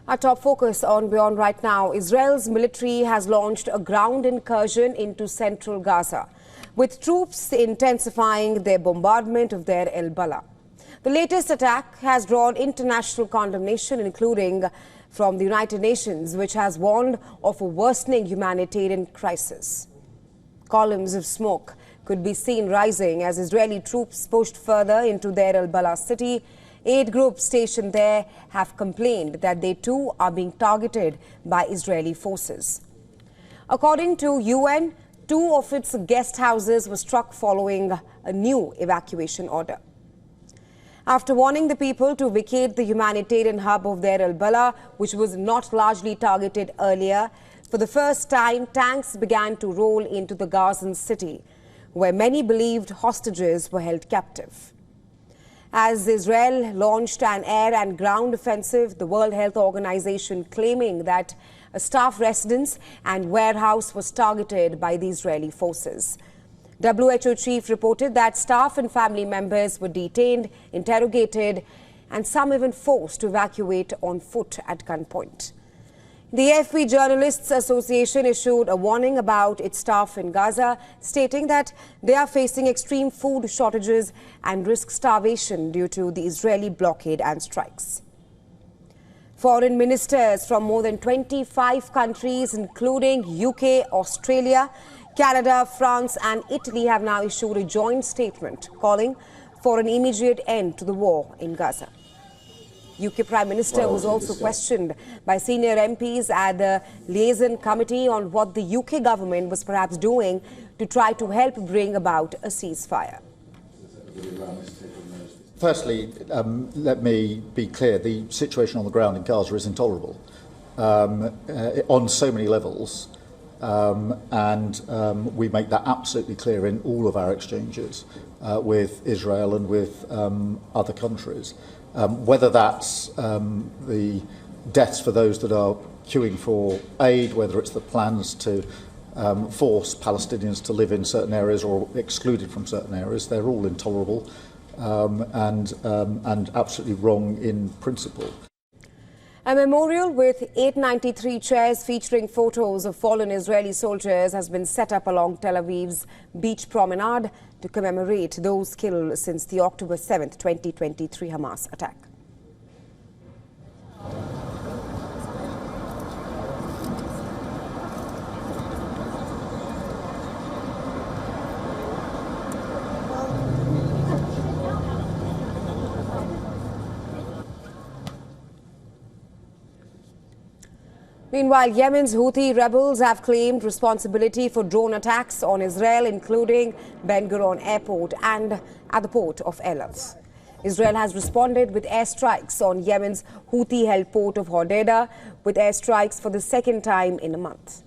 Our top focus on WION right now. Israel's military has launched a ground incursion into central Gaza, with troops intensifying their bombardment of Deir Al-balah. The latest attack has drawn international condemnation, including from the United Nations, which has warned of a worsening humanitarian crisis. Columns of smoke could be seen rising as Israeli troops pushed further into Deir Al-balah city. 8 groups stationed there have complained that they too are being targeted by Israeli forces. According to UN, 2 of its guest houses were struck following a new evacuation order. After warning the people to vacate the humanitarian hub of Deir Al-balah, which was not largely targeted earlier, for the first time tanks began to roll into the Gazan city, where many believed hostages were held captive. As Israel launched an air and ground offensive, the World Health Organization claiming that a staff residence and warehouse was targeted by the Israeli forces. WHO chief reported that staff and family members were detained, interrogated, and some even forced to evacuate on foot at gunpoint. The AFP Journalists Association issued a warning about its staff in Gaza, stating that they are facing extreme food shortages and risk starvation due to the Israeli blockade and strikes. Foreign ministers from more than 25 countries, including UK, Australia, Canada, France and Italy, have now issued a joint statement calling for an immediate end to the war in Gaza. UK Prime Minister was also questioned by senior MPs at the liaison committee on what the UK government was perhaps doing to try to help bring about a ceasefire. Firstly, let me be clear, the situation on the ground in Gaza is intolerable on so many levels, and we make that absolutely clear in all of our exchanges with Israel and with other countries. Whether that's the deaths for those that are queuing for aid, whether it's the plans to force Palestinians to live in certain areas or excluded from certain areas, they're all intolerable and absolutely wrong in principle. A memorial with 893 chairs featuring photos of fallen Israeli soldiers has been set up along Tel Aviv's beach promenade to commemorate those killed since the October 7, 2023 Hamas attack. Meanwhile, Yemen's Houthi rebels have claimed responsibility for drone attacks on Israel, including Ben Gurion Airport and at the port of Eilat. Israel has responded with airstrikes on Yemen's Houthi-held port of Hodeidah, with airstrikes for the second time in a month.